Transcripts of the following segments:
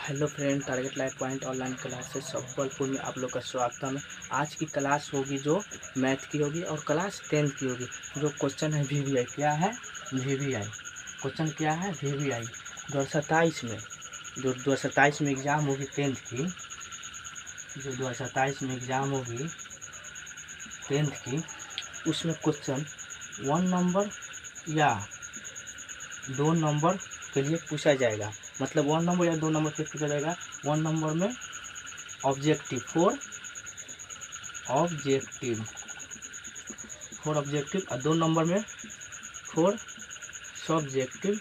Hello friend, target life point online class से संबलपुर में आप लोग का स्वागतम है। आज की क्लास होगी जो मैथ की होगी और क्लास 10 की होगी। जो क्वेश्चन है वीवीआई, क्या है वीवीआई क्वेश्चन, क्या है वीवीआई 2027 में, जो 2027 में एग्ज़ाम होगी 10th की, जो 2027 में एग्ज़ाम होगी 10th की, उसमें क्वेश्चन 1 नंबर या 2 नंबर के लिए पूछा जाएगा। मतलब 1 नंबर या 2 नंबर के पूछा जाएगा। 1 नंबर में ऑब्जेक्टिव, 4 ऑब्जेक्टिव और 2 नंबर में 4 सब्जेक्टिव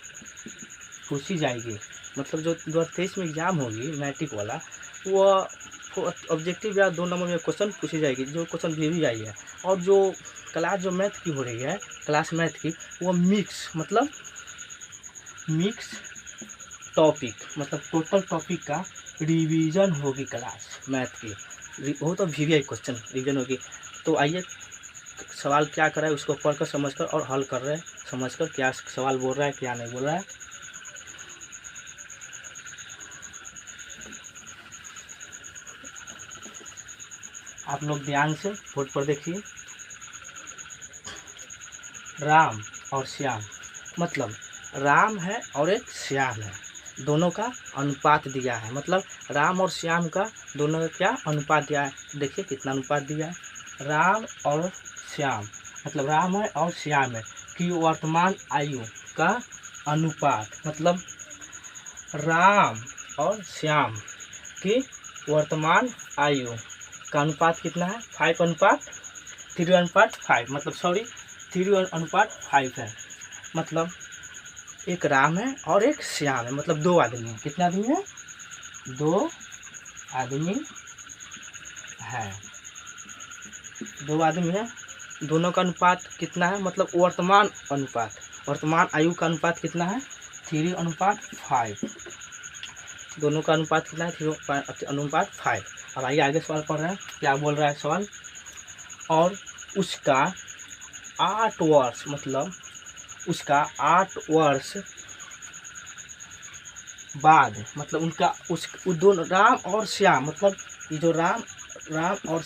पूछी जाएगी। मतलब जो 2023 में एग्ज़ाम होगी मैट्रिक वाला, वो ऑब्जेक्टिव या 2 नंबर में क्वेश्चन पूछी जाएगी, जो क्वेश्चन वीवीआई है। और जो क्लास जो मैथ की हो रही है, क्लास मैथ की, वो मतलब मिक्स टॉपिक, मतलब टोटल टॉपिक का रिवीजन होगी क्लास मैथ की। वो तो वीवीआई क्वेश्चन रिवीजन होगी। तो आइए, सवाल क्या कर रहा है उसको पढ़कर समझकर और हल कर रहे हैं, समझकर क्या सवाल बोल रहा है क्या नहीं बोल रहा है। आप लोग ध्यान से बोर्ड पर देखिए। राम और श्याम, मतलब राम है और एक श्याम है, दोनों का अनुपात दिया है। मतलब राम और श्याम का दोनों का क्या अनुपात दिया है, देखिए कितना अनुपात दिया है। राम और श्याम, मतलब राम है और श्याम है कि वर्तमान आयु का अनुपात, मतलब राम और श्याम की वर्तमान आयु का अनुपात कितना है, 3:5, मतलब 3:5 है। मतलब एक राम है और एक श्याम है, मतलब 2 आदमी हैं। कितने आदमी हैं, 2 आदमी है, 2 आदमी है। दोनों का अनुपात कितना है, मतलब वर्तमान अनुपात, वर्तमान आयु का अनुपात कितना है, 3:5। दोनों का अनुपात कितना है, 3:5। अब आइए आगे सवाल पढ़ रहे हैं, क्या बोल रहा है सवाल। और उसका 8 वर्ष, मतलब उसका 8 वर्ष बाद, मतलब उनका उस दोनों राम और श्याम, मतलब ये जो राम और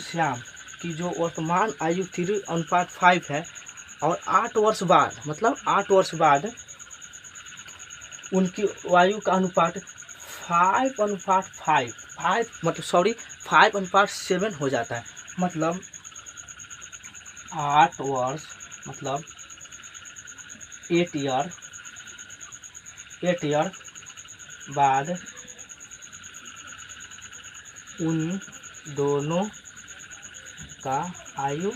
श्याम की जो वर्तमान आयु 3:5 है, और 8 वर्ष बाद, मतलब 8 वर्ष बाद उनकी आयु का अनुपात 5:7 हो जाता है। मतलब 8 वर्ष, मतलब 8 ईयर बाद उन दोनों का आयु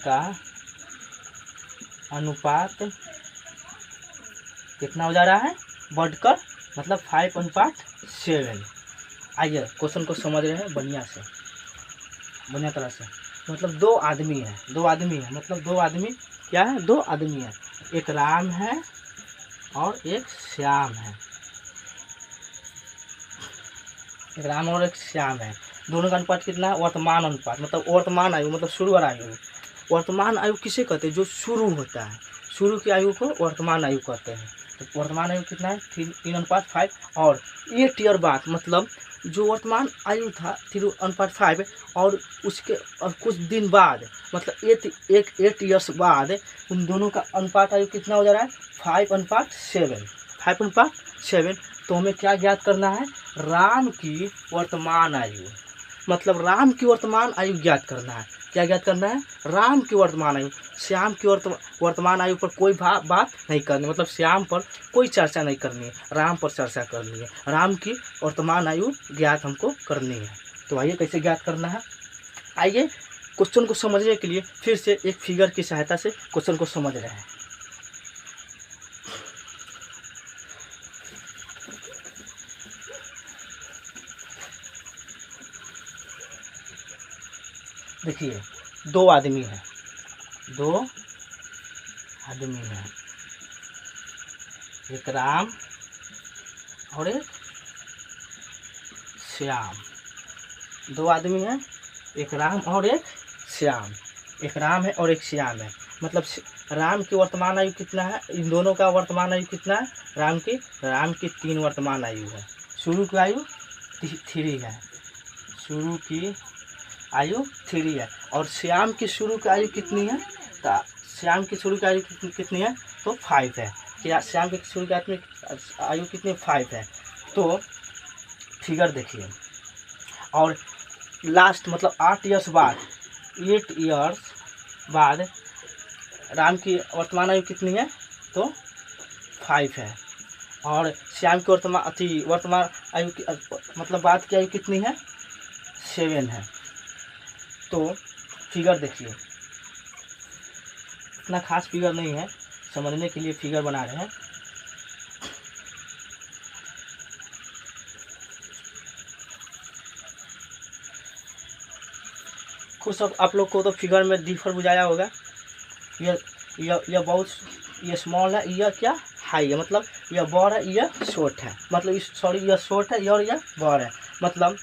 का अनुपात कितना हो जा रहा है, बढ़कर, मतलब 5:7। आइए क्वेश्चन को समझ रहे हैं बढ़िया तरह से। मतलब 2 आदमी है, मतलब 2 आदमी क्या है, 2 आदमी है। एक राम है और एक श्याम है, एक राम और एक श्याम है। दोनों का अनुपात कितना है, वर्तमान अनुपात, मतलब वर्तमान आयु, मतलब शुरू वाला आयु। वर्तमान आयु किसे कहते हैं, जो शुरू होता है, शुरू की आयु को वर्तमान आयु कहते हैं। तो वर्तमान आयु कितना है, 3:5। और 8 ईयर बाद, मतलब जो वर्तमान आयु था 3:5, और उसके और कुछ दिन बाद, मतलब 8 ईयर्स बाद उन दोनों का अनुपात आयु कितना हो जा रहा है, 5:7। तो हमें क्या ज्ञात करना है, राम की वर्तमान आयु, मतलब राम की वर्तमान आयु ज्ञात करना है। क्या ज्ञात करना है, राम की वर्तमान आयु। श्याम की वर्तमान आयु पर कोई बात नहीं करनी, मतलब श्याम पर कोई चर्चा नहीं करनी है, राम पर चर्चा करनी है। राम की वर्तमान आयु ज्ञात हमको करनी है। तो आइए कैसे ज्ञात करना है। आइए क्वेश्चन को समझने के लिए फिर से एक फिगर की सहायता से क्वेश्चन को समझ रहे हैं। देखिए 2 आदमी है, एक राम और एक श्याम। 2 आदमी हैं, एक राम और एक श्याम, एक राम है और एक श्याम है। मतलब राम की वर्तमान आयु कितना है, इन दोनों का वर्तमान आयु कितना है, राम की 3 वर्तमान आयु है। शुरू की आयु 3 है, शुरू की आयु 3 है। और श्याम की शुरू की आयु कितनी है, तो श्याम की शुरू की आयु कितनी है, तो 5 है। क्या श्याम की शुरू की आयु कितनी 5 है। तो फिगर देखिए, और लास्ट मतलब 8 ईयर्स बाद, 8 ईयर्स बाद राम की वर्तमान आयु कितनी है, तो 5 है। और श्याम की वर्तमान आयु की मतलब बाद की आयु कितनी है, 7 है। तो फिगर देखिए, इतना खास फिगर नहीं है, समझने के लिए फिगर बना रहे हैं। खुद सब आप लोग को तो फिगर में डिफर बुझाया होगा। यह बहुत ये स्मॉल है, यह क्या हाई है, मतलब यह बड़ है, यह शॉर्ट है, मतलब यह शॉर्ट है और यह बड़ है। मतलब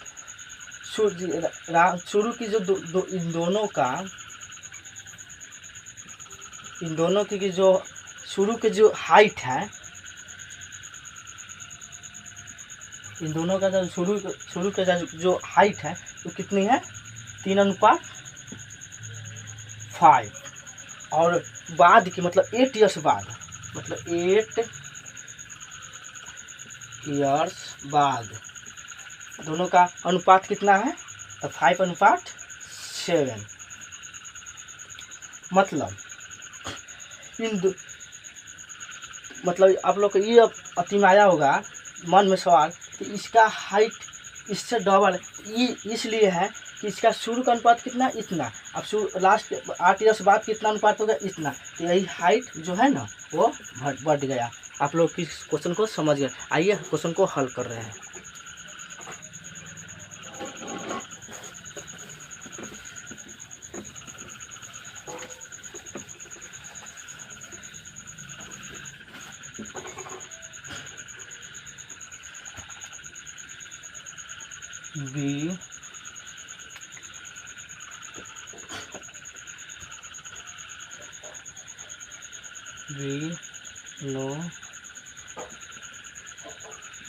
शुरू की जो इन दोनों की जो शुरू के जो हाइट है, इन दोनों का जो शुरू का जो हाइट है वो कितनी है, 3:5। और बाद की मतलब 8 ईयर्स बाद, मतलब 8 ईयर्स बाद दोनों का अनुपात कितना है, तो 5:7। मतलब मतलब आप लोग को ये अति में आया होगा मन में सवाल कि इसका हाइट इससे डबल इसलिए है कि इसका शुरू का अनुपात कितना, इतना। अब लास्ट 8 ईयर्स बाद कितना अनुपात होगा, इतना। तो यही हाइट जो है ना वो बढ़ गया। आप लोग किस क्वेश्चन को समझ गए। आइए क्वेश्चन को हल कर रहे हैं। Be know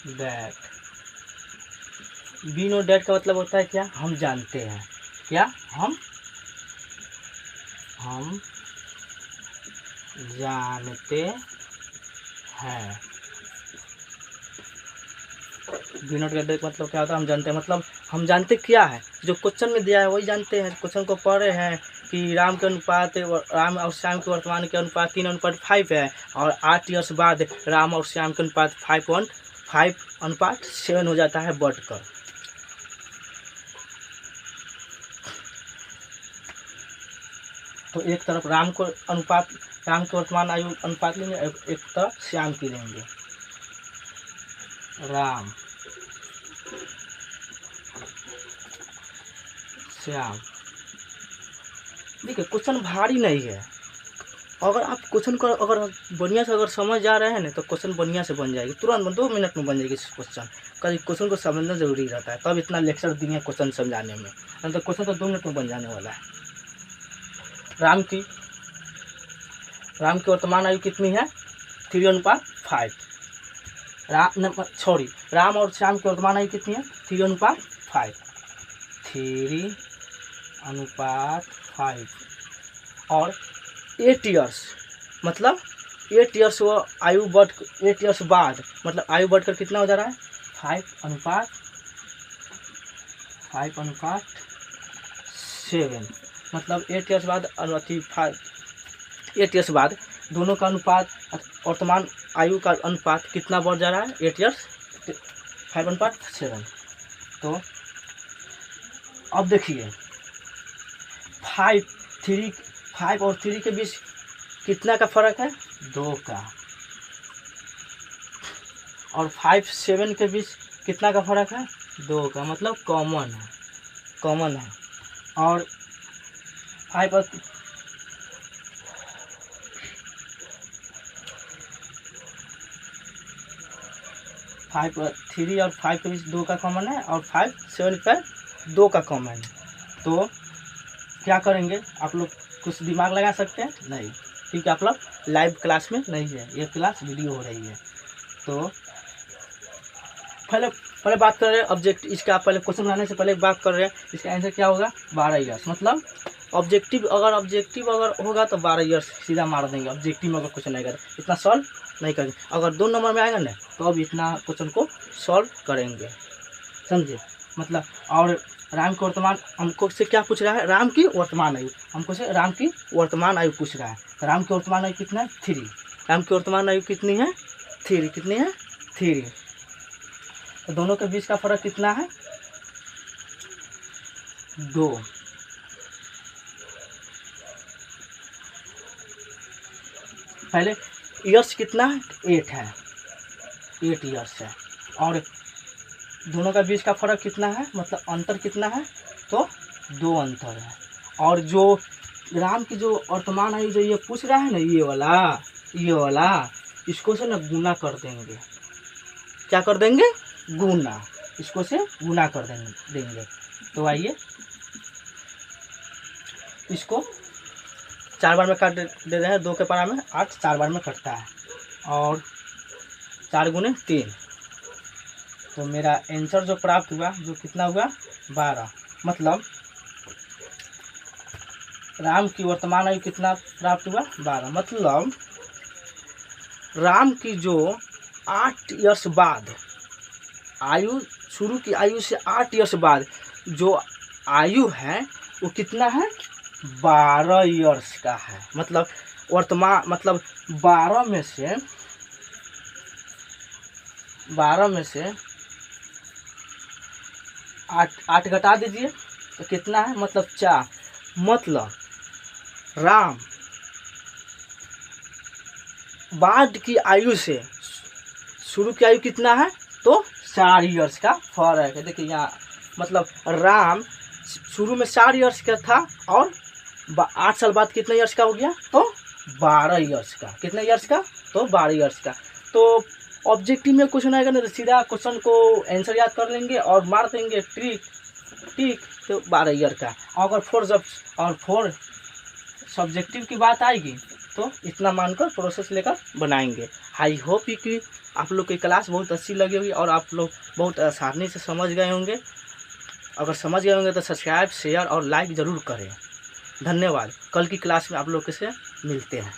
that. Be know that का मतलब होता है क्या, हम जानते हैं। क्या हम जानते हैं। बी नोट दैट मतलब क्या होता है, हम जानते हैं। मतलब हम जानते क्या है, जो क्वेश्चन में दिया है वही जानते हैं। क्वेश्चन को पढ़ रहे हैं कि राम और श्याम के वर्तमान के अनुपात 3:5 है, और 8 ईयर्स बाद राम और श्याम के अनुपात 5:7 हो जाता है बढ़कर। तो एक तरफ राम के वर्तमान आयु अनुपात लेंगे, एक तरफ श्याम की लेंगे। राम श्याम। देखिए क्वेश्चन भारी नहीं है। अगर आप क्वेश्चन को अगर बढ़िया से अगर समझ जा रहे हैं ना, तो क्वेश्चन बढ़िया से बन जाएगी, तुरंत 2 मिनट में बन जाएगी क्वेश्चन। कभी क्वेश्चन को समझना जरूरी रहता है, तब इतना लेक्चर दिए क्वेश्चन समझाने में। तो क्वेश्चन तो 2 मिनट में बन जाने वाला है। राम की वर्तमान आयु कितनी है, 3:5। राम और श्याम की वर्तमान आयु कितनी है, 3:5। 3:5 और 8 ईयर्स मतलब 8 ईयर्स वो 8 ईयर्स बाद मतलब आयु बढ़कर कितना हो जा रहा है, 5:7। मतलब 8 ईयर्स बाद 8 ईयर्स बाद दोनों का अनुपात, वर्तमान आयु का अनुपात कितना बढ़ जा रहा है, 8 ईयर्स 5:7। तो अब देखिए 5 और 3 के बीच कितना का फर्क है, 2 का। और 5-7 के बीच कितना का फर्क है, 2 का। मतलब कॉमन है। और 5 और 3 और 5 के बीच 2 का कॉमन है, और 5-7 पर 2 का कॉमन है। तो क्या करेंगे आप लोग, कुछ दिमाग लगा सकते हैं नहीं। क्योंकि आप लोग लाइव क्लास में नहीं है, ये क्लास वीडियो हो रही है। तो पहले बात कर रहे हैं ऑब्जेक्टिव, इसका पहले क्वेश्चन बनाने से पहले बात कर रहे हैं इसका आंसर क्या होगा 12 ईयर्स। मतलब ऑब्जेक्टिव अगर होगा तो 12 ईयर्स सीधा मार देंगे। ऑब्जेक्टिव में अगर क्वेश्चन आएगा तो इतना सॉल्व नहीं करेंगे। अगर 2 नंबर में आएगा ना तो अब इतना क्वेश्चन को सॉल्व करेंगे, समझे। मतलब और राम की वर्तमान हमको से क्या पूछ रहा है, राम की वर्तमान आयु, हमको से राम की वर्तमान आयु पूछ रहा है। तो राम की वर्तमान आयु कितना है 3। राम की वर्तमान आयु कितनी है 3, कितनी है 3। तो दोनों के बीच का फर्क कितना है 2। पहले ईयर्स कितना है 8 है, 8 ईयर्स है। और दोनों का बीच का फर्क कितना है, मतलब अंतर कितना है, तो 2 अंतर है। और जो राम की जो वर्तमान आयु जो ये पूछ रहा है ना, ये वाला इसको से ना गुना कर देंगे। क्या कर देंगे, गुना, इसको से गुना कर देंगे। तो आइए इसको 4 बार में काट दे रहे हैं। 2 के पारा में 8 4 बार में कटता है, और 4 गुने 3। तो मेरा आंसर जो प्राप्त हुआ जो कितना हुआ 12। मतलब राम की वर्तमान आयु कितना प्राप्त हुआ 12। मतलब राम की जो 8 ईयर्स बाद आयु, शुरू की आयु से 8 ईयर्स बाद जो आयु है वो कितना है 12 ईयर्स का है। मतलब वर्तमान, मतलब 12 में से 8 घटा दीजिए तो कितना है, मतलब 4। मतलब राम बाद की आयु से शुरू की आयु कितना है, तो 4 ईयर्स का फर्क है। देखिए यहाँ, मतलब राम शुरू में 4 ईयर्स का था और 8 साल बाद कितने ईयर्स का हो गया, तो 12 ईयर्स का। कितने ईयर्स का, तो 12 ईयर्स का। तो ऑब्जेक्टिव में क्वेश्चन आएगा ना तो सीधा क्वेश्चन को आंसर याद कर लेंगे और मार देंगे ठीक। तो 12 ईयर का। अगर 4 सब्जेक्टिव की बात आएगी तो इतना मानकर प्रोसेस लेकर बनाएंगे। आई होप कि आप लोग की क्लास बहुत अच्छी लगी होगी और आप लोग बहुत आसानी से समझ गए होंगे। अगर समझ गए होंगे तो सब्सक्राइब, शेयर और लाइक ज़रूर करें। धन्यवाद। कल की क्लास में आप लोग से मिलते हैं।